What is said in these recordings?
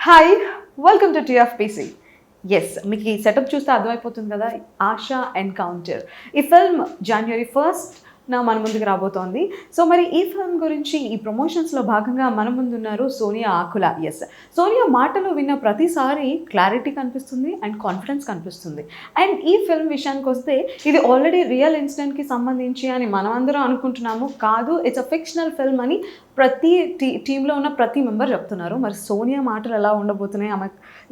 Hi, welcome to TFPC. Yes, మీకు ఈ setup చూస్తే అర్థమైపోతుంది కదా, ఆశా ఎన్కౌంటర్. ఈ ఫిల్మ్ January 1st మన ముందుకు రాబోతోంది. సో మరి ఈ ఫిల్మ్ గురించి ఈ ప్రమోషన్స్లో భాగంగా మన ముందున్నారు సోనియా ఆకుల. ఎస్, సోనియా మాటలు విన్న ప్రతిసారి క్లారిటీ కనిపిస్తుంది అండ్ కాన్ఫిడెన్స్ కనిపిస్తుంది. అండ్ ఈ ఫిల్మ్ విషయానికి వస్తే ఇది ఆల్రెడీ రియల్ ఇన్సిడెంట్కి సంబంధించి అని మనం అందరం అనుకుంటున్నాము. కాదు, ఇట్స్ అ ఫిక్షనల్ ఫిల్మ్ అని ప్రతి టీంలో ఉన్న ప్రతి మెంబర్ చెప్తున్నారు. మరి సోనియా మాటలు ఎలా ఉండబోతున్నాయి, ఆమె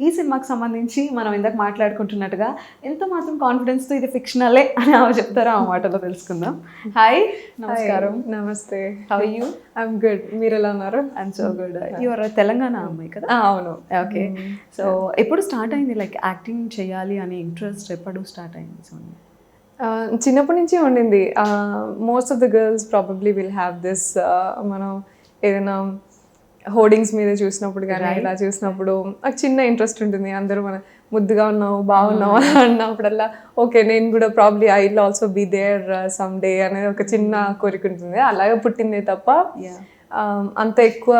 ఈ సినిమాకి సంబంధించి మనం ఇందాక మాట్లాడుకుంటున్నట్టుగా ఎంత మాత్రం కాన్ఫిడెన్స్తో ఇది ఫిక్షనలే అని ఆమె చెప్తారో ఆ మాటలో తెలుసుకుందాం. హాయ్, నమస్కారం. నమస్తే. How are you? I'm good. మీరు ఎలా ఉన్నారు? I'm so good. Your Telangana అమ్మాయి కదా? అవును. ఓకే. సో ఎప్పుడు స్టార్ట్ అయింది లైక్ యాక్టింగ్ చేయాలి అనే ఇంట్రెస్ట్? ఎప్పుడు స్టార్ట్ అయింది సోనియా? చిన్నప్పటి నుంచి ఉండింది. Most of the girls probably will have this. మనం ఏదైనా హోర్డింగ్స్ మీద చూసినప్పుడు కానీ ఇలా చూసినప్పుడు నాకు చిన్న ఇంట్రెస్ట్ ఉంటుంది. అందరూ మన ముద్దుగా ఉన్నావు, బాగున్నావు అని అన్నప్పుడల్లా ఓకే, నేను కూడా probably I will also be there some day అనేది ఒక చిన్న కోరిక ఉంటుంది. అలాగే పుట్టిందే తప్ప అంత ఎక్కువ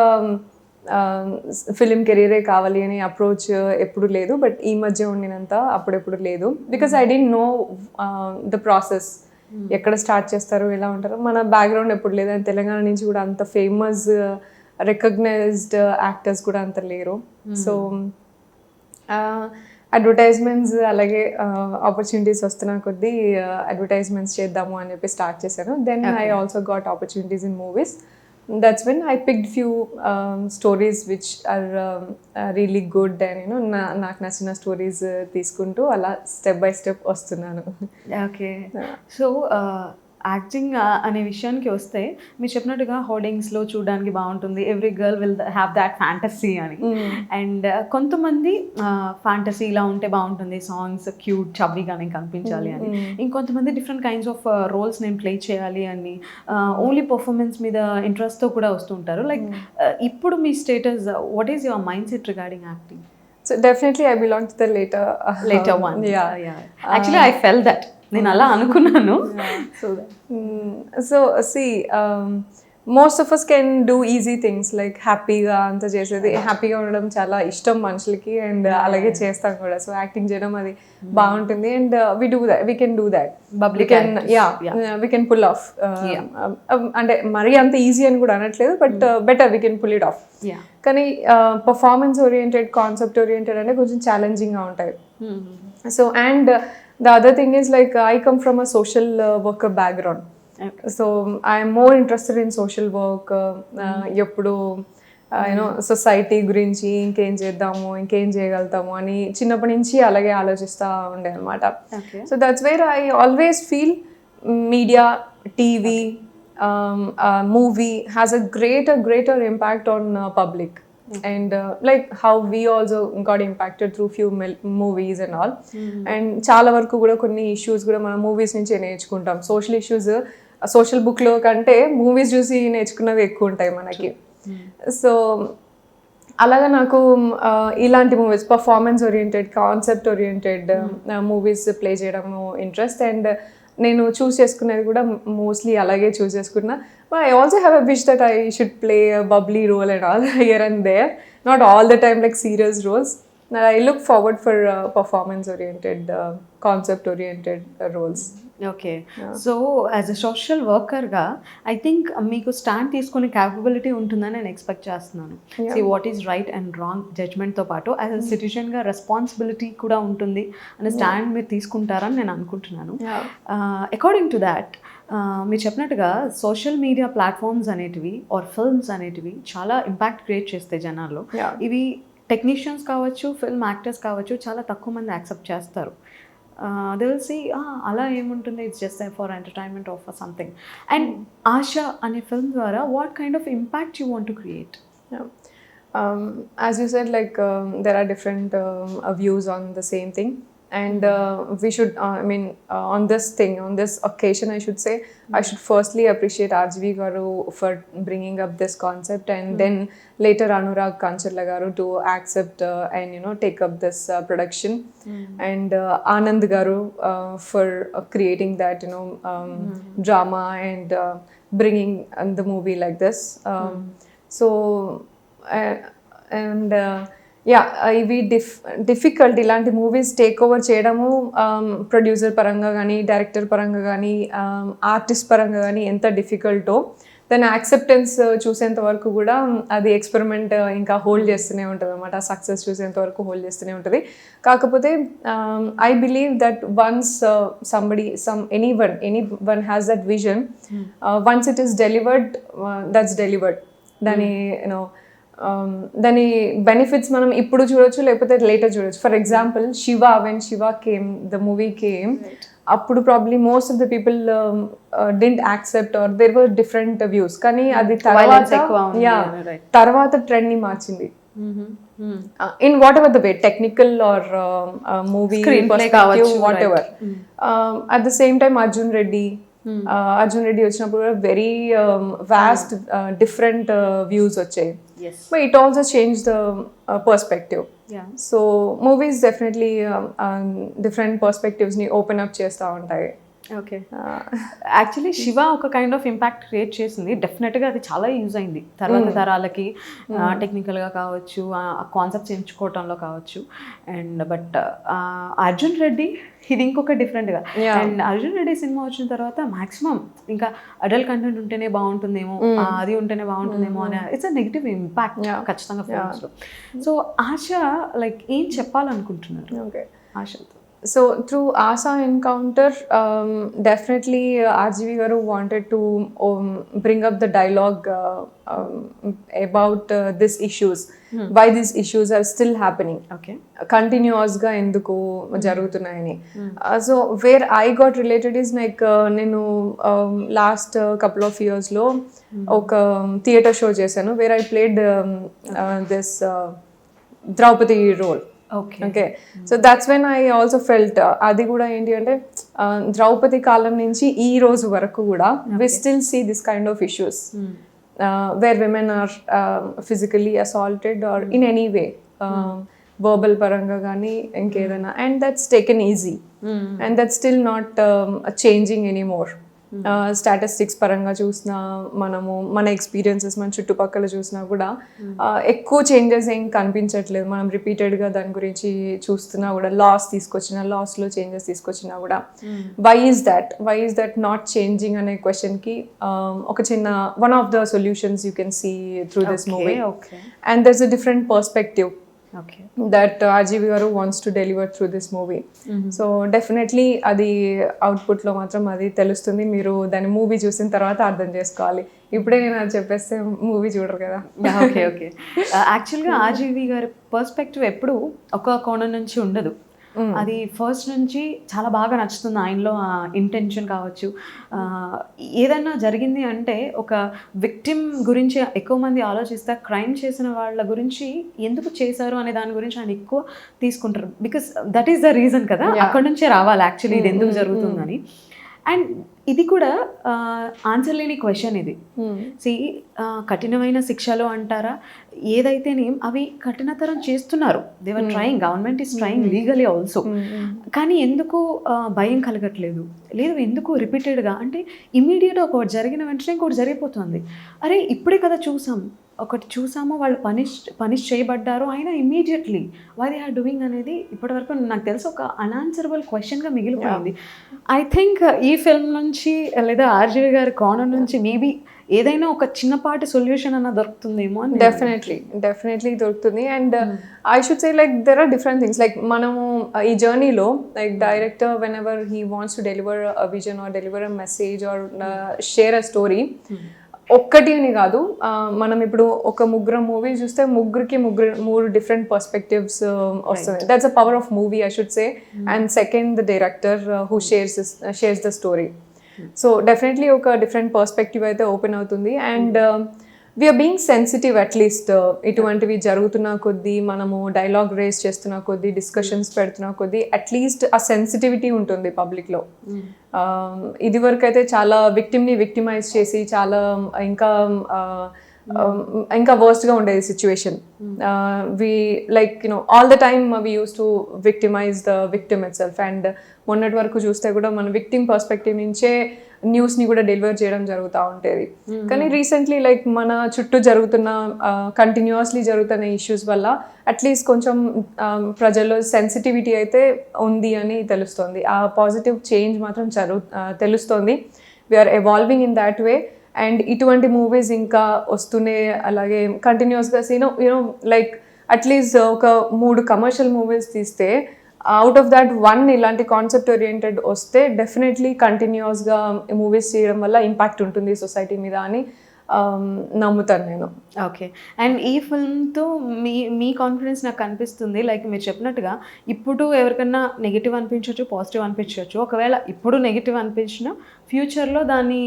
ఫిలిం కెరీరే కావాలి అని అప్రోచ్ ఎప్పుడు లేదు. బట్ ఈ మధ్య ఉండినంత అప్పుడెప్పుడు లేదు. Because I don't know the process, ఎక్కడ స్టార్ట్ చేస్తారు, ఎలా ఉంటారు. మన బ్యాక్గ్రౌండ్ ఎప్పుడు లేదు. అండ్ తెలంగాణ నుంచి కూడా అంత ఫేమస్ రికగ్నైజ్డ్ యాక్టర్స్ కూడా అంత లేరు. సో అడ్వర్టైజ్మెంట్స్ అలాగే ఆపర్చునిటీస్ వస్తున్న కొద్దీ అడ్వర్టైజ్మెంట్స్ చేద్దాము అని చెప్పి స్టార్ట్ చేశాను. Then I also got opportunities in movies. That's when I picked few stories which are really good and నాకు నచ్చిన స్టోరీస్ తీసుకుంటూ అలా స్టెప్ బై స్టెప్ వస్తున్నాను. ఓకే. సో యాక్టింగ్ అనే విషయానికి వస్తే మీరు చెప్పినట్టుగా హోర్డింగ్స్లో చూడడానికి బాగుంటుంది, every girl will have that fantasy అని. అండ్ కొంతమంది ఫ్యాంటసీ ఇలా ఉంటే బాగుంటుంది, సాంగ్స్ క్యూట్ చబ్బీగానే కనిపించాలి అని. ఇంకొంతమంది డిఫరెంట్ కైండ్స్ ఆఫ్ రోల్స్ నేను ప్లే చేయాలి అని ఓన్లీ పర్ఫార్మెన్స్ మీద ఇంట్రెస్ట్తో కూడా వస్తుంటారు. లైక్ ఇప్పుడు మీ status, what is your mind set regarding acting? So definitely I belong to the later one. Yeah. Actually I felt that. నేను అలా అనుకున్నాను. So see, most of us can do easy things like హ్యాపీగా అంతా చేసేది. హ్యాపీగా ఉండడం చాలా ఇష్టం మనుషులకి అండ్ అలాగే చేస్తాం కూడా. సో యాక్టింగ్ చేయడం అది బాగుంటుంది and we can do that. We can pull off. అంటే మరీ అంత ఈజీ అని కూడా అనట్లేదు, but better we can pull it off. కానీ పర్ఫార్మెన్స్ ఓరియంటెడ్, కాన్సెప్ట్ ఓరియంటెడ్ అంటే కొంచెం ఛాలెంజింగ్గా ఉంటాయి. So and the other thing is like I come from a social worker background. Okay. So I am more interested in social work. ఎప్పుడు society గురించి ఇంకేం చేద్దాము, ఇంకేం చేయగలుగుతాము అని చిన్నప్పటి నుంచి అలాగే ఆలోచిస్తూ ఉండే అనమాట. So that's where I always feel media, TV, movie has a greater impact on public. And like how we also got impacted through few movies and all. And చాలా వరకు కూడా కొన్ని ఇష్యూస్ కూడా మనం మూవీస్ నుంచే నేర్చుకుంటాం. సోషల్ ఇష్యూస్ సోషల్ బుక్లో కంటే మూవీస్ చూసి నేర్చుకున్నవి ఎక్కువ ఉంటాయి మనకి. సో అలాగా నాకు ఇలాంటి movies, performance oriented, concept oriented movies play చేయడము ఇంట్రెస్ట్. అండ్ నేను చూస్ చేసుకునేది కూడా మోస్ట్లీ అలాగే చూస్ చేసుకున్నా. But I also have a wish that I should play a bubbly role and all here and there. Not all the time like serious roles. I look forward for performance oriented, concept oriented roles. Okay. So as a social వర్కర్గా I think మీకు stand తీసుకునే capability ఉంటుందని నేను expect చేస్తున్నాను. See what is right and wrong జడ్జ్మెంట్తో పాటు as అ సిటిజన్గా responsibility కూడా ఉంటుంది అనే స్టాండ్ మీరు తీసుకుంటారని నేను అనుకుంటున్నాను. అకార్డింగ్ టు దాట్, మీరు చెప్పినట్టుగా సోషల్ మీడియా ప్లాట్ఫామ్స్ అనేటివి ఆర్ ఫిల్మ్స్ అనేటివి చాలా ఇంపాక్ట్ క్రియేట్ చేస్తాయి జనాల్లో. ఇవి టెక్నీషియన్స్ కావచ్చు, ఫిల్మ్ యాక్టర్స్ కావచ్చు, చాలా తక్కువ మంది యాక్సెప్ట్ చేస్తారు. దే విల్ సీ అలా ఏముంటుంది, it's just for entertainment of something. And ASHA అనే ఫిల్మ్ ద్వారా what kind of impact you want to create? As you said, like there are different views on the same thing. And we should, on this occasion, I should say, I should firstly appreciate RGV garu for bringing up this concept, and then later Anurag Kancharla garu to accept and take up this production, and Anand garu for creating that drama and bringing the movie like this. So and yeah ఇవి difficult ఇలాంటి movies take over చేయడము producer పరంగా కానీ director పరంగా కానీ artist పరంగా కానీ ఎంత డిఫికల్టో దాని యాక్సెప్టెన్స్ చూసేంత వరకు కూడా అది ఎక్స్పెరిమెంట్ ఇంకా హోల్డ్ చేస్తూనే ఉంటుంది అనమాట. ఆ సక్సెస్ చూసేంత వరకు హోల్డ్ చేస్తూనే ఉంటుంది. కాకపోతే I believe that once anyone has that vision, once it is delivered, that's delivered. దాని దాని బెనిఫిట్స్ మనం ఇప్పుడు చూడొచ్చు, లేకపోతే లేటర్ చూడొచ్చు. For example when Shiva came, the movie came, అప్పుడు probably most of the people didn't accept or there were different views. కానీ అది తర్వాత ట్రెండ్ ని మార్చింది. In whatever the way, technical or movie perspective, whatever. At the same time Arjun Reddy వచ్చినప్పుడు కూడా very vast different views వచ్చాయి. But it also changed the perspective. So movies definitely different perspectives ni open up chesta untayi. Okay, actually Shiva ఒక kind of impact create చేసింది. డెఫినెట్గా అది చాలా use అయింది తర్వాత తరాలకి, టెక్నికల్గా కావచ్చు, ఆ కాన్సెప్ట్స్ ఎంచుకోవటంలో కావచ్చు. అండ్ బట్ అర్జున్ రెడ్డి ఇది ఇంకొక డిఫరెంట్గా. అండ్ అర్జున్ రెడ్డి సినిమా వచ్చిన తర్వాత మాక్సిమం ఇంకా అడల్ట్ కంటెంట్ ఉంటేనే బాగుంటుందేమో, అది ఉంటేనే బాగుంటుందేమో అనే ఇట్స్ అ నెగిటివ్ ఇంపాక్ట్ ఖచ్చితంగా ఫిల్మ్స్లో. సో ఆశ లైక్ ఏం చెప్పాలనుకుంటున్నారు? ఓకే, ఆశతో so through Asa Encounter, definitely RGV garu wanted to bring up the dialogue about these issues, why these issues are still happening, okay, continuous ga enduku jarugutunnayani. So where I got related is like nenu last couple of years lo oka theatre show chesanu where I played this Draupadi role. Okay, so that's when I also felt అది కూడా ఏంటి అంటే ద్రౌపది కాలం నుంచి ఈ రోజు వరకు కూడా we still see this kind of issues where women are physically assaulted or in any way, verbal పరంగా కానీ ఇంకేదైనా, and that's taken easy and that's still not changing anymore. Statistics పరంగా చూసినా, మనము మన ఎక్స్పీరియన్సెస్ మన చుట్టుపక్కల చూసినా కూడా ఎక్కువ చేంజెస్ ఏం కనిపించట్లేదు. మనం రిపీటెడ్గా దాని గురించి చూస్తున్నా కూడా, లాస్లో చేంజెస్ తీసుకొచ్చినా కూడా why is that not changing అనే క్వశ్చన్కి ఒక చిన్న one of the solutions you can see through this movie. And there's a different perspective that RGV garu wants to deliver through this movie. So definitely అది output లో మాత్రం అది తెలుస్తుంది. మీరు దాని మూవీ చూసిన తర్వాత అర్థం చేసుకోవాలి. ఇప్పుడే నేను అది చెప్పేస్తే మూవీ చూడరు కదా. ఓకే ఓకే, యాక్చువల్గా RGV గారి పర్స్పెక్టివ్ ఎప్పుడు ఒక కోణం నుంచి ఉండదు. అది ఫస్ట్ నుంచి చాలా బాగా నచ్చుతుంది ఆయనలో. ఆ ఇంటెన్షన్ కావచ్చు, ఏదైనా జరిగింది అంటే ఒక విక్టిమ్ గురించి ఎక్కువ మంది ఆలోచిస్తే క్రైమ్ చేసిన వాళ్ళ గురించి ఎందుకు చేశారు అనే దాని గురించి ఆయన ఎక్కువ తీసుకుంటారు. Because that is the reason కదా, అక్కడ నుంచే రావాలి యాక్చువల్లీ ఇది ఎందుకు జరుగుతుందని. అండ్ ఇది కూడా ఆన్సర్ లేని క్వశ్చన్ ఇది. కఠినమైన శిక్షలు అంటారా, ఏదైతేనే అవి కఠినతరం చేస్తున్నారు. They're trying, government is trying legally also. కానీ ఎందుకు భయం కలగట్లేదు? లేదు, ఎందుకు రిపీటెడ్గా అంటే ఇమీడియట్గా ఒకటి జరిగిన వెంటనే ఇంకోటి జరిగిపోతుంది. అరే ఇప్పుడే కదా ఒకటి చూసామో వాళ్ళు పనిష్ చేయబడ్డారు, అయినా immediately why they are doing అనేది ఇప్పటివరకు నాకు తెలిసి ఒక అన్ఆన్సరబుల్ క్వశ్చన్గా మిగిలిపోయింది. ఐ థింక్ ఈ ఫిల్మ్ నుంచి లేదా RGV గారి కోణం నుంచి మేబీ ఏదైనా ఒక చిన్నపాటి సొల్యూషన్ అన్న దొరుకుతుందేమో అని. డెఫినెట్లీ దొరుకుతుంది. And I should say like there are different things. Like మనము ఈ జర్నీలో like director whenever he wants to deliver a vision or deliver a message or share a story, ఒక్కటి అని కాదు, మనం ఇప్పుడు ఒక మూవీ చూస్తే మూడు డిఫరెంట్ పర్స్పెక్టివ్స్ వస్తుంది. That's a power of movie I should say. And second the director who shares the story. So definitely ఒక డిఫరెంట్ పర్స్పెక్టివ్ అయితే ఓపెన్ అవుతుంది. And we're being sensitive at least ఇటువంటివి జరుగుతున్న కొద్దీ, మనము డైలాగ్ రేస్ చేస్తున్న కొద్దీ, డిస్కషన్స్ పెడుతున్న కొద్దీ అట్లీస్ట్ ఆ సెన్సిటివిటీ ఉంటుంది పబ్లిక్లో. ఇది వరకు అయితే చాలా విక్టిమైజ్ చేసి చాలా ఇంకా వర్స్ట్గా ఉండేది situation. We like all the time we use to victimize the victim itself. And మొన్నటి వరకు చూస్తే కూడా మన విక్టిమ్ పర్స్పెక్టివ్ నుంచే న్యూస్ని కూడా డెలివర్ చేయడం జరుగుతూ ఉంటుంది. కానీ రీసెంట్లీ లైక్ మన చుట్టూ జరుగుతున్న కంటిన్యూస్లీ జరుగుతున్న ఇష్యూస్ వల్ల అట్లీస్ట్ కొంచెం ప్రజల్లో సెన్సిటివిటీ అయితే ఉంది అని తెలుస్తుంది. ఆ పాజిటివ్ చేంజ్ మాత్రం తెలుస్తుంది. We're evolving in that way. And ఇటువంటి మూవీస్ ఇంకా వస్తూనే అలాగే కంటిన్యూస్గా యూనో లైక్ అట్లీస్ట్ ఒక 3 కమర్షియల్ మూవీస్ తీస్తే అవుట్ ఆఫ్ దాట్ 1 ఇలాంటి కాన్సెప్ట్ ఓరియంటెడ్ వస్తే డెఫినెట్లీ కంటిన్యూస్గా మూవీస్ చేయడం వల్ల ఇంపాక్ట్ ఉంటుంది సొసైటీ మీద అని నమ్ముతాను నేను. ఓకే. అండ్ ఈ ఫిల్మ్తో మీ కాన్ఫిడెన్స్ నాకు కనిపిస్తుంది. లైక్ మీరు చెప్పినట్టుగా ఇప్పుడు ఎవరికన్నా నెగిటివ్ అనిపించవచ్చు, పాజిటివ్ అనిపించవచ్చు. ఒకవేళ ఇప్పుడు నెగిటివ్ అనిపించిన ఫ్యూచర్లో దాన్ని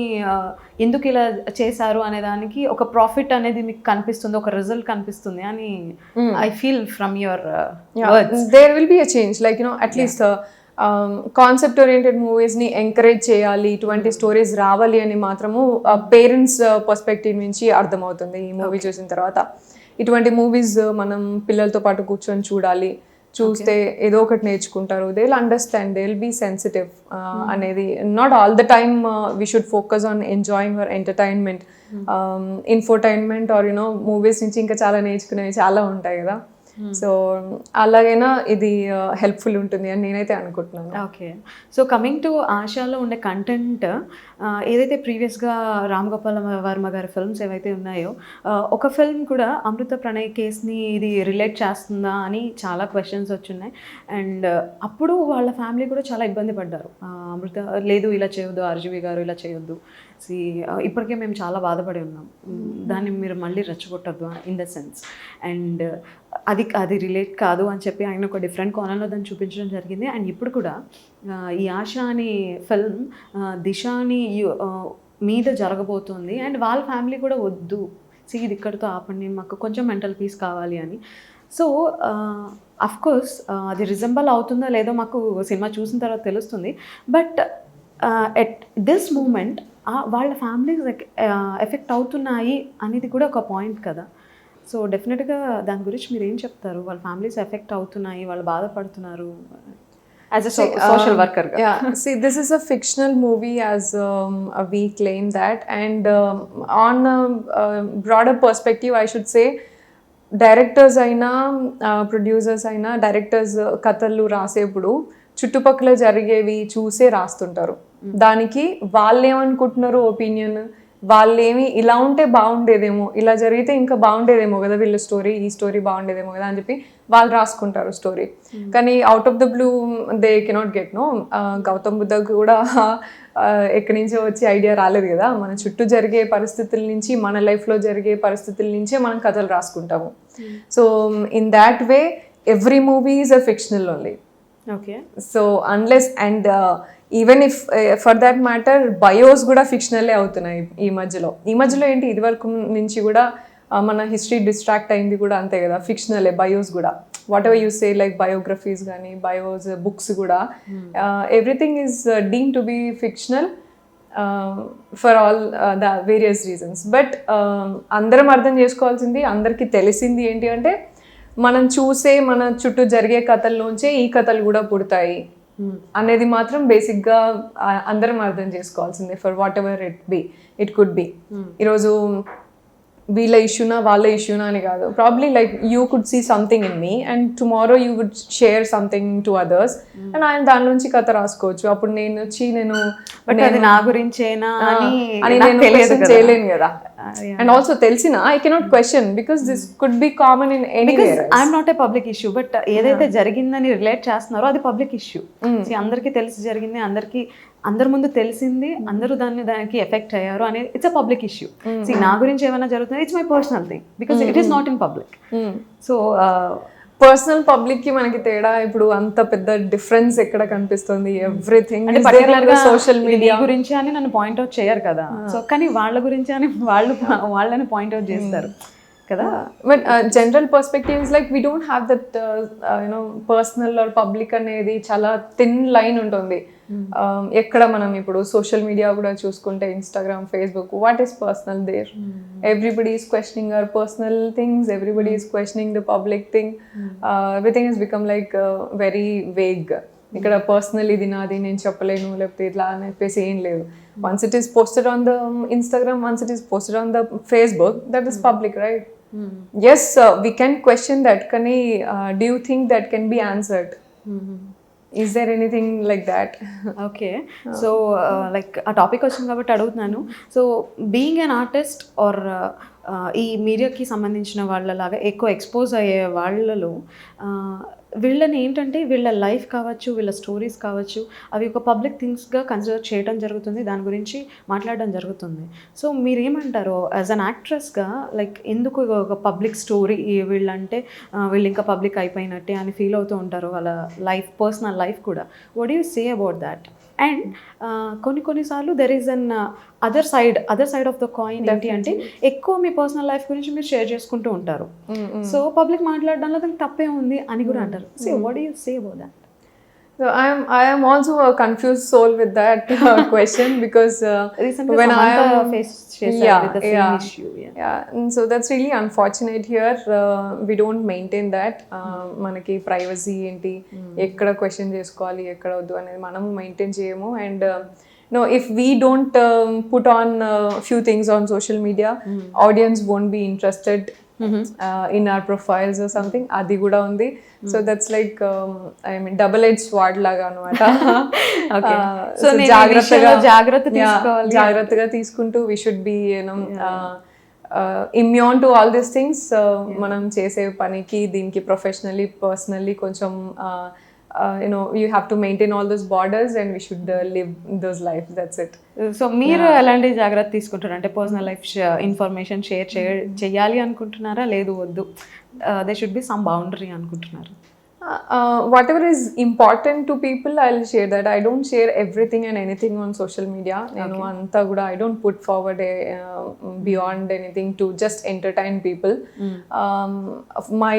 ఎందుకు ఇలా చేశారు అనే దానికి ఒక ప్రాఫిట్ అనేది మీకు కనిపిస్తుంది, ఒక రిజల్ట్ కనిపిస్తుంది అని I feel from your words. There will be a change like at least concept oriented మూవీస్ని ఎంకరేజ్ చేయాలి, ఇటువంటి స్టోరీస్ రావాలి అని మాత్రము పేరెంట్స్ పర్స్పెక్టివ్ నుంచి అర్థమవుతుంది ఈ మూవీ చూసిన తర్వాత. ఇటువంటి మూవీస్ మనం పిల్లలతో పాటు కూర్చొని చూస్తే ఏదో ఒకటి నేర్చుకుంటారు. They will understand, they will be sensitive అనేది. Not all the time we should focus on enjoying our entertainment, infotainment or movies నుంచి ఇంకా చాలా నేర్చుకునేవి చాలా ఉంటాయి కదా. సో అలాగైనా ఇది హెల్ప్ఫుల్ ఉంటుంది అని నేనైతే అనుకుంటున్నాను. ఓకే. సో కమింగ్ టు ఆశాలో ఉండే కంటెంట్, ఏదైతే ప్రీవియస్గా రామ్ గోపాల్ వర్మ గారి ఫిల్మ్స్ ఏవైతే ఉన్నాయో, ఒక ఫిల్మ్ కూడా అమృత ప్రణయ్ కేస్ని ఇది రిలేట్ చేస్తుందా అని చాలా క్వశ్చన్స్ వచ్చున్నాయి. అండ్ అప్పుడు వాళ్ళ ఫ్యామిలీ కూడా చాలా ఇబ్బంది పడ్డారు. అమృత లేదు ఇలా చేయొద్దు, ఆర్జీవి గారు ఇలా చేయొద్దు, ఇప్పటికే మేము చాలా బాధపడి ఉన్నాం, దాన్ని మీరు మళ్ళీ రెచ్చగొట్టద్దు ఇన్ ద సెన్స్. అండ్ అది రిలేట్ కాదు అని చెప్పి ఆయన ఒక డిఫరెంట్ కోణంలో దాన్ని చూపించడం జరిగింది. అండ్ ఇప్పుడు కూడా ఈ ఆశ అనే ఫిల్మ్ దిశాని మీద జరగబోతుంది. అండ్ వాళ్ళ ఫ్యామిలీ కూడా వద్దు, ఇది ఇక్కడితో ఆపండి, మాకు కొంచెం మెంటల్ పీస్ కావాలి అని. సో అఫ్కోర్స్ అది రిజంబల్ అవుతుందో లేదో మాకు సినిమా చూసిన తర్వాత తెలుస్తుంది. బట్ ఎట్ దిస్ మూమెంట్ వాళ్ళ ఫ్యామిలీస్ ఎఫెక్ట్ అవుతున్నాయి అనేది కూడా ఒక పాయింట్ కదా. సో డెఫినెట్గా దాని గురించి మీరు ఏం చెప్తారు? వాళ్ళ ఫ్యామిలీస్ ఎఫెక్ట్ అవుతున్నాయి, వాళ్ళు బాధపడుతున్నారు as a social worker. See, this is a fictional movie as we claim that, and on a broader perspective I should say, directors అయినా ప్రొడ్యూసర్స్ అయినా డైరెక్టర్స్ కథలు రాసేప్పుడు చుట్టుపక్కల జరిగేవి చూసే రాస్తుంటారు. దానికి వాళ్ళు ఏమనుకుంటున్నారు ఒపీనియన్, వాళ్ళేమి ఇలా ఉంటే బాగుండేదేమో, ఇలా జరిగితే ఇంకా బాగుండేదేమో కదా వీళ్ళ స్టోరీ, ఈ స్టోరీ బాగుండేదేమో కదా అని చెప్పి వాళ్ళు రాసుకుంటారు స్టోరీ. కానీ out of the blue they cannot get no. Gautam బుద్ధకు కూడా ఎక్కడి నుంచో వచ్చి ఐడియా రాలేదు కదా. మన చుట్టూ జరిగే పరిస్థితుల నుంచి, మన లైఫ్లో జరిగే పరిస్థితుల నుంచే మనం కథలు రాసుకుంటాము. So in that way every movie is a fictional only. Okay. So unless and even if for that matter bios కూడా ఫిక్షనలే అవుతున్నాయి ఈ మధ్యలో ఏంటి, ఇదివరకు నుంచి కూడా మన హిస్టరీ డిస్ట్రాక్ట్ అయింది కూడా అంతే కదా, ఫిక్షనలే బయోస్ కూడా. Whatever you say like biographies కానీ బయోస్ బుక్స్ కూడా everything is deem to be fictional for all the various reasons. But అందరం అర్థం చేసుకోవాల్సింది, అందరికీ తెలిసింది ఏంటి అంటే, మనం చూసే మన చుట్టూ జరిగే కథల్లోంచే ఈ కథలు కూడా పుడతాయి అనేది మాత్రం బేసిక్గా అందరం అర్థం చేసుకోవాల్సిందే. For whatever it could be. ఈరోజు వీళ్ళ ఇష్యూనా వాళ్ళ ఇష్యూనా అని కాదు, probably like you could see something in me and tomorrow you would share something to others and ఆయన దాని నుంచి కథ రాసుకోవచ్చు. అప్పుడు నేను అది నా గురించేనా అని నేను చేయలేను కదా. అండ్ ఆల్సో తెలిసిన I cannot question because this could be common in anywhere. I'm not a public issue, but ఏదైతే జరిగిందని రిలేట్ చేస్తున్నారో అది పబ్లిక్ ఇష్యూ. అందరికీ తెలిసి జరిగింది, అందరి ముందు తెలిసింది, అందరూ దానికి ఎఫెక్ట్ అయ్యారు అనేది ఇట్స్ అ పబ్లిక్ ఇష్యూ. నా గురించి ఏమైనా జరుగుతుంది, it's my personal thing because it is not in public. So personal public కి మనకి తేడా ఇప్పుడు అంత పెద్ద డిఫరెన్స్ ఎక్కడ కనిపిస్తుంది? ఎవ్రీథింగ్ అంటే పర్టికులర్ గా సోషల్ మీడియా గురించి అని నన్ను పాయింట్అవుట్ చేయరు కదా. సో కానీ వాళ్ళ గురించి అని వాళ్ళని పాయింట్అవుట్ చేస్తారు కదా. But general perspective is like we don't have that personal or public అనేది చాలా థిన్ లైన్ ఉంటుంది. ఎక్కడ మనం ఇప్పుడు సోషల్ మీడియా కూడా చూసుకుంటే Instagram, Facebook, what is personal there? Everybody is questioning our personal things, everybody is questioning the public thing. Everything has become like very vague. ఇక్కడ personal ఇది నాది నేను చెప్పలేను లేకపోతే ఇట్లా అని చెప్పేసి ఏం లేదు. Once it is posted on the Instagram, once it is posted on the Facebook, that is public, right? Yes, we can question that, కానీ do you think that can be answered? Is there anything like that? Okay, so like ఆ topic వచ్చింది కాబట్టి అడుగుతున్నాను. So being an artist or ఈ మీడియాకి సంబంధించిన వాళ్ళలాగా ఎక్కువ ఎక్స్పోజ్ అయ్యే వాళ్ళలో వీళ్ళని ఏంటంటే వీళ్ళ లైఫ్ కావచ్చు, వీళ్ళ స్టోరీస్ కావచ్చు, అవి ఒక పబ్లిక్ థింగ్స్గా కన్సిడర్ చేయడం జరుగుతుంది, దాని గురించి మాట్లాడడం జరుగుతుంది. సో మీరేమంటారు యాజ్ అన్ యాక్ట్రెస్గా, లైక్ ఎందుకు ఒక పబ్లిక్ స్టోరీ వీళ్ళంటే వీళ్ళు ఇంకా పబ్లిక్ అయిపోయినట్టే అని ఫీల్ అవుతూ ఉంటారు, వాళ్ళ లైఫ్, పర్సనల్ లైఫ్ కూడా. What do you say about that? And కొన్నిసార్లు there is another side of the coin. ఏంటి అంటే ఎక్కువ మీ పర్సనల్ లైఫ్ గురించి మీరు షేర్ చేసుకుంటూ ఉంటారు. సో పబ్లిక్ మాట్లాడడంలో దానికి తప్పే ఉంది అని కూడా అంటారు. So what do you say about that? So I am also a confused soul with that question, because Recently when I am faced with the same issue. And so that's really unfortunate here. We don't maintain that. మనకి privacy ఏంటి, ఎక్కడ question చేసుకోవాలి ఎక్కడ వద్దు అనేది మనము maintain చేయము. And no, if we don't put on few things on social media, audience won't be interested in our profiles or something. Adi kuda undi. So that's like I mean double edged sword laga anamata. Okay, so జాగ్రత్తగా తీసుకుంటూ we should be, you know, immune to all these things. మనం చేసే పనికి దీనికి professionally personally కొంచెం you know, you have to maintain all those borders and we should live those lives. That's it. So మీరు ఎలాంటి జాగ్రత్త తీసుకుంటారు? అంటే పర్సనల్ లైఫ్ ఇన్ఫర్మేషన్ షేర్ చేయాలి అనుకుంటున్నారా, లేదు వద్దు, they should be some boundary అనుకుంటున్నారు? Whatever is important to people, I'll share that. I don't share everything and anything on social media. Nenu anta kuda I don't put forward beyond anything to just entertain people. My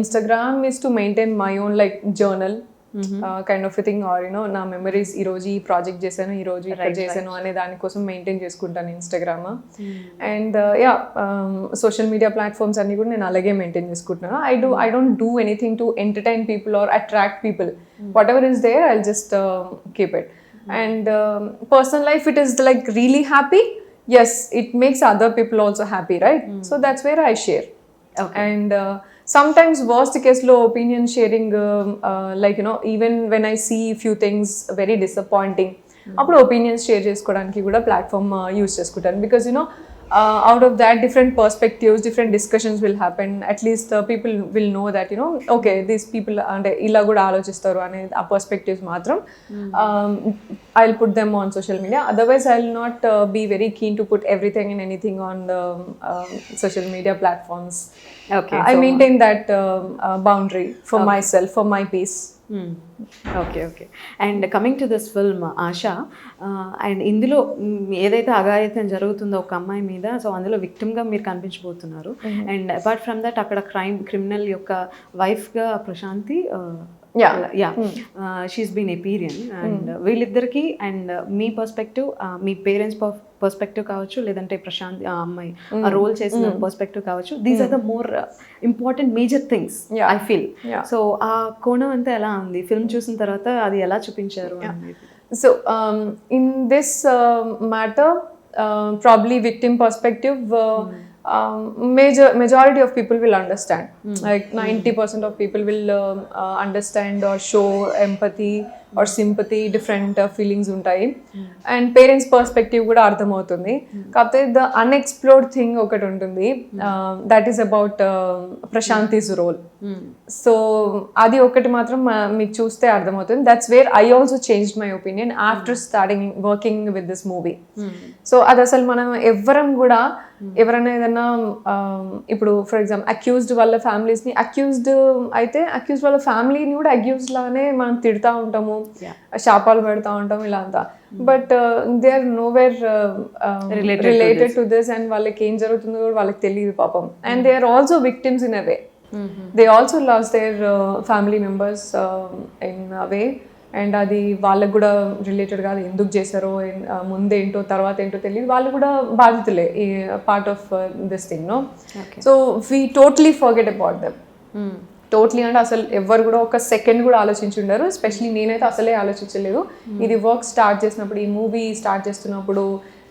Instagram is to maintain my own like journal kind of a thing, or you know, na memories ee roju ee project chesanu, ee roju ikkada chesanu ane dani kosam maintain చేసుకుంటాను Instagram. And yeah, social media platforms అన్ని కూడా నేను అలాగే maintain చేసుకుంటున్నాను. I don't do anything to entertain people or attract people. Whatever is there, I'll just keep it. And personal life, it is like really happy, yes, it makes other people also happy, right? So that's where I share. And sometimes worst case lo opinion sharing, like you know, even when I see few things very disappointing, appudu opinions share chesukodaniki kuda platform use cheskunటాను. Because you know, out of that different perspectives, different discussions will happen. At least people will know that, you know, okay, these people ante ila kuda alochistaru ane a perspectives matram I'll put them on social media. Otherwise I'll not be very keen to put everything and anything on the social media platforms. Okay, I maintain that boundary for myself, for my peace. Okay, okay. And coming to this film Asha, and ఇందులో ఏదైతే అఘాయిత్యం జరుగుతుందో ఒక అమ్మాయి మీద, so అందులో విక్టిమ్గా మీరు కనిపించబోతున్నారు. And apart from that అక్కడ క్రిమినల్ యొక్క వైఫ్గా ప్రశాంతి, షీస్ బీన్ ఎపీరియన్. అండ్ వీళ్ళిద్దరికి and me perspective, me parents perspective కావచ్చు, లేదంటే ప్రశాంత్ ఆ అమ్మాయి ఆ రోల్ చేసిన పర్స్పెక్టివ్ కావచ్చు, these are the more important major things I feel. So ఆ కోణం అంతా ఎలా ఉంది ఫిల్మ్ చూసిన తర్వాత, అది ఎలా చూపించారు? So in this matter, probably victim perspective, majority of people will understand. Like 90% of people will understand or show empathy or sympathy, different feelings ఉంటాయి. అండ్ పేరెంట్స్ పర్స్పెక్టివ్ కూడా అర్థమవుతుంది. కాకపోతే ద అన్ఎక్స్ప్లోర్డ్ థింగ్ ఒకటి ఉంటుంది, that is about Prashanti's role. So అది ఒకటి మాత్రం మీకు చూస్తే అర్థమవుతుంది. That's where I also changed my opinion after starting working with this movie. So అది అసలు మనం ఎవ్వరం కూడా, ఎవరైనా ఏదైనా ఇప్పుడు ఫర్ ఎగ్జాంపుల్ అక్యూజ్డ్ వాళ్ళ ఫ్యామిలీస్ని, అక్యూజ్డ్ అయితే అక్యూజ్డ్ వాళ్ళ ఫ్యామిలీని కూడా అక్యూజ్డ్ లాగానే మనం తిడతా ఉంటాము, శాపాలు పెడతా ఉంటాం ఇలా అంతా. But they are nowhere related to this, and వాళ్ళకి ఏం జరుగుతుందో కూడా వాళ్ళకి తెలియదు పాపం. And they are also victims in a way. They also lose their family members in a way. And అది వాళ్ళకు కూడా రిలేటెడ్ కాదు, ఎందుకు చేశారో ముందేంటో తర్వాత ఏంటో తెలియదు, వాళ్ళు కూడా బాధితులే ఈ part of this thing, no. So we totally forget about them, totally అంటే అసలు ఎవరు కూడా ఒక సెకండ్ కూడా ఆలోచించుండరు. ఎస్పెషలీ నేనైతే అసలే ఆలోచించలేదు. ఇది వర్క్ స్టార్ట్ చేసినప్పుడు, ఈ మూవీ స్టార్ట్ చేస్తున్నప్పుడు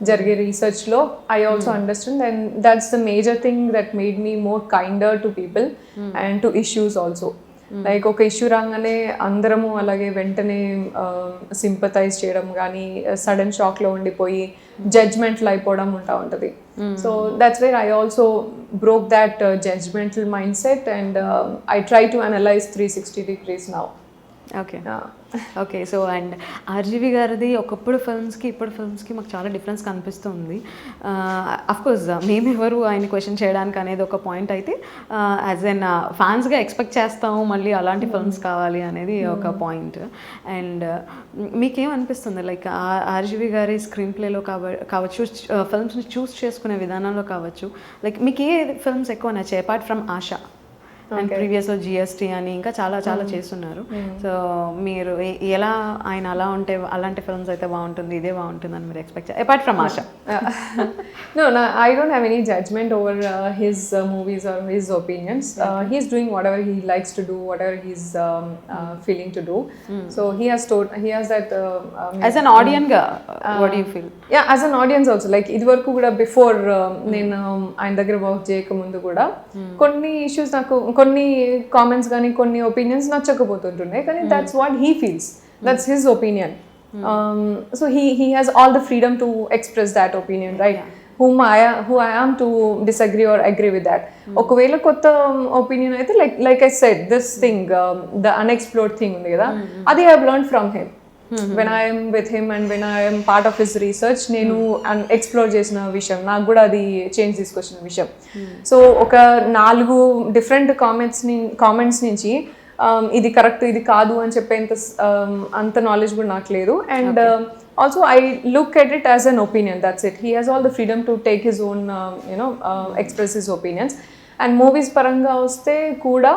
జరిగే రీసెర్చ్లో I also understand, and that's the major thing that made me more kinder to people and to issues also. Like ఒక ఇష్యూ రాగానే అందరము అలాగే వెంటనే సింపథైజ్ చేయడం కానీ, సడన్ షాక్లో ఉండిపోయి జడ్జ్మెంట్లు అయిపోవడం ఉంటుంది. So that's where I also broke that judgemental mind set and I try to analyse 360 degrees now. Okay okay. So and RGV గారిది ఒకప్పుడు ఫిల్మ్స్కి ఇప్పుడు ఫిల్మ్స్కి మాకు చాలా డిఫరెన్స్ కనిపిస్తుంది. అఫ్కోర్స్ మేమెవరు ఆయన క్వశ్చన్ చేయడానికి అనేది ఒక పాయింట్ అయితే, యాజ్ ఎన్ ఫ్యాన్స్గా ఎక్స్పెక్ట్ చేస్తాము మళ్ళీ అలాంటి ఫిల్మ్స్ కావాలి అనేది ఒక పాయింట్. అండ్ మీకేమనిపిస్తుంది లైక్ ఆర్జీవి గారి స్క్రీన్ ప్లేలో కావచ్చు, ఫిల్మ్స్ని చూస్ చేసుకునే విధానంలో కావచ్చు, లైక్ మీకు ఏ ఫిల్మ్స్ ఎక్కువ నచ్చాయి అపార్ట్ ఫ్రమ్ ఆశా? అండ్ ప్రీవియస్లో జిఎస్టీ అని ఇంకా చాలా చాలా చేస్తున్నారు. సో మీరు ఎలా ఆయన అలా ఉంటే అలాంటి ఫిల్మ్స్ అయితే బాగుంటుంది, ఇదే బాగుంటుంది అని మీరు ఎక్స్పెక్ట్ చేయాలి apart from ASHA? No, I don't have any judgment over his movies or his opinions. He's doing whatever he likes to do, whatever he's feeling to do. So he has that as an audience what do you feel? Yeah, as an audience also, like ఇది వరకు కూడా before నేను ఆయన దగ్గర work చేయకముందు కూడా కొన్ని issues నాకు, కొన్ని కామెంట్స్ కానీ కొన్ని ఒపీనియన్స్ నచ్చకపోతుంటుండే, కానీ that's what he feels, that's his opinion. So he has all the freedom to express that opinion, right? Who I am to disagree or agree with that. ఒకవేళ కొత్త ఒపీనియన్ అయితే like I said, this thing, the unexplored thing ఉంది కదా, అది I have learned from him. When I am with him and when I am part of his research, నేను explore చేసిన విషయం, నాకు కూడా అది చేంజ్ తీసుకొచ్చిన విషయం. సో ఒక 4 డిఫరెంట్ కామెంట్స్ నుంచి ఇది కరెక్ట్ ఇది కాదు అని చెప్పేంత అంత నాలెడ్జ్ కూడా నాకు లేదు. And also I look at it as an opinion, that's it. He has all the freedom to take his own express his opinions. And movies పరంగా వస్తే కూడా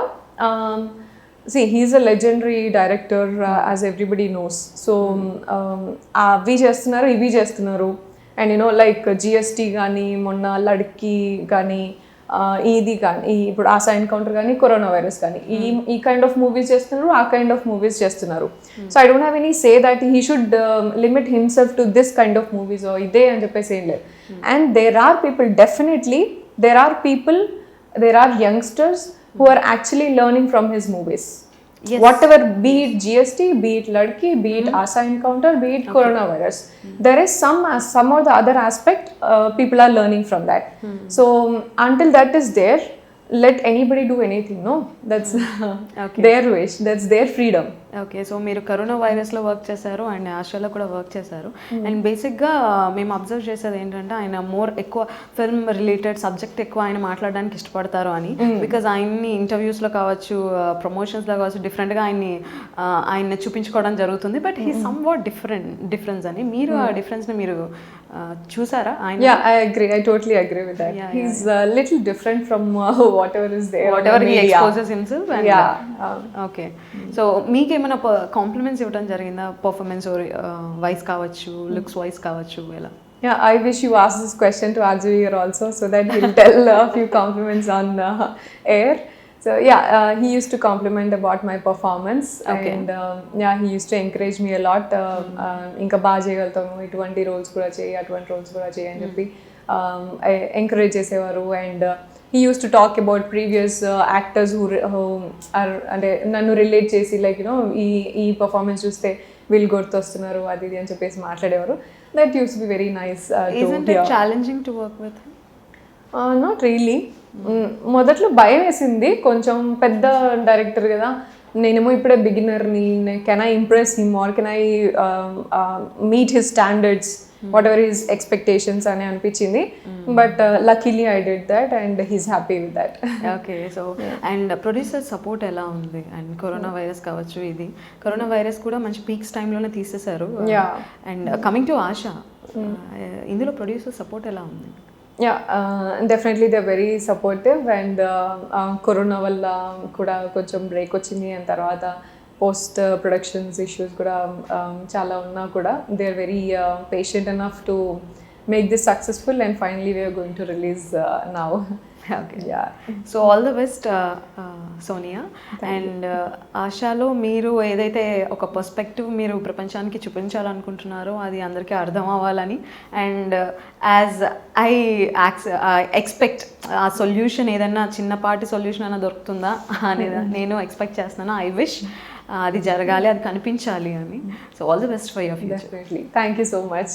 see, he's a legendary director, as everybody knows. So అవి చేస్తున్నారు, ఇవి చేస్తున్నారు. And like GST కానీ, మొన్న లడ్కీ కానీ, ఇది కానీ, ఇప్పుడు ఆశా ఎన్కౌంటర్ కానీ, కరోనా వైరస్ కానీ, ఈ కైండ్ ఆఫ్ మూవీస్ చేస్తున్నారు, ఆ కైండ్ ఆఫ్ మూవీస్ చేస్తున్నారు. So I don't have any say that he should limit himself to this kind of movies ఇదే అని చెప్పేసి ఏం లేదు. And there are people, definitely there are youngsters who are actually learning from his movies. Yes. Whatever, be it GST, be it Ladki, be it Asa Encounter, be it coronavirus, there is some or the other aspect people are learning from that. So until that is there, let anybody do anything, no? That's their wish, that's their freedom. Okay. So మీరు corona వైరస్లో work చేశారు and ఆశాలో కూడా work చేశారు. And బేసిక్గా మేము observe చేసేది ఏంటంటే ఆయన ఎక్కువ ఫిల్మ్ రిలేటెడ్ సబ్జెక్ట్ ఎక్కువ ఆయన మాట్లాడడానికి ఇష్టపడతారు అని. బికాజ్ ఆయన్ని ఇంటర్వ్యూస్లో కావచ్చు, ప్రమోషన్స్లో కావచ్చు, డిఫరెంట్గా ఆయన్ని చూపించుకోవడం జరుగుతుంది. But he some what difference అని మీరు ఆ డిఫరెన్స్ని మీరు చూసారా? Yeah, I agree. I totally agree with that. He's a little different from whatever is there. Whatever he exposes himself. And okay. So మీకేమైనా కాంప్లిమెంట్స్ ఇవ్వడం జరిగిందా? పర్ఫార్మెన్స్ వైస్ కావచ్చు, looks wise కావచ్చు, ఎలా? Yeah, I wish you asked this question to Arjun here also, so that he'll tell a few compliments on air. So yeah, he used to compliment about my performance. Okay. And yeah, he used to encourage me a lot. Inka baa cheyagaltamu, itvanti roles kuda cheyi, atvanti roles kuda cheyi ani cheppi encourage chesevaru. And he used to talk about previous actors who are ante nannu relate chesi, like ee performance chuste వీళ్ళు గుర్తొస్తున్నారు అది ఇది అని చెప్పేసి మాట్లాడేవారు. That used to be very nice. Isn't it challenging to work with him? Not really. మొదట్లో భయం వేసింది, కొంచెం పెద్ద డైరెక్టర్ కదా, నేనేమో ఇప్పుడే బిగినర్ని, can I impress him or can I meet his standards, whatever his expectations అని అనిపించింది. But luckily I did that and he's happy with that. Okay. So and producer support ఎలా ఉంది? అండ్ కరోనా వైరస్ కావచ్చు, ఇది corona virus కూడా మంచి peaks టైంలోనే తీసేశారు. అండ్ కమింగ్ టు ఆశా, ఇందులో ప్రొడ్యూసర్ సపోర్ట్ ఎలా ఉంది? Yeah, definitely they're very supportive. And corona వల్ల కూడా కొంచెం బ్రేక్ వచ్చింది, అండ్ తర్వాత పోస్ట్ ప్రొడక్షన్స్ ఇష్యూస్ కూడా చాలా ఉన్నా కూడా they are very patient enough to make this successful, and finally we're going to release now. Okay, yeah so all the best Sonia. And ఆశాలో మీరు ఏదైతే ఒక పర్స్పెక్టివ్ మీరు ప్రపంచానికి చూపించాలనుకుంటున్నారో అది అందరికీ అర్థం అవ్వాలని, అండ్ యాజ్ ఐ ఎక్స్పెక్ట్ ఆ సొల్యూషన్ ఏదన్నా చిన్నపాటి సొల్యూషన్ అయినా దొరుకుతుందా అనేది నేను ఎక్స్పెక్ట్ చేస్తున్నాను. ఐ విష్ అది జరగాలి, అది కనిపించాలి అని. So all the best for your future. Definitely thank you so much.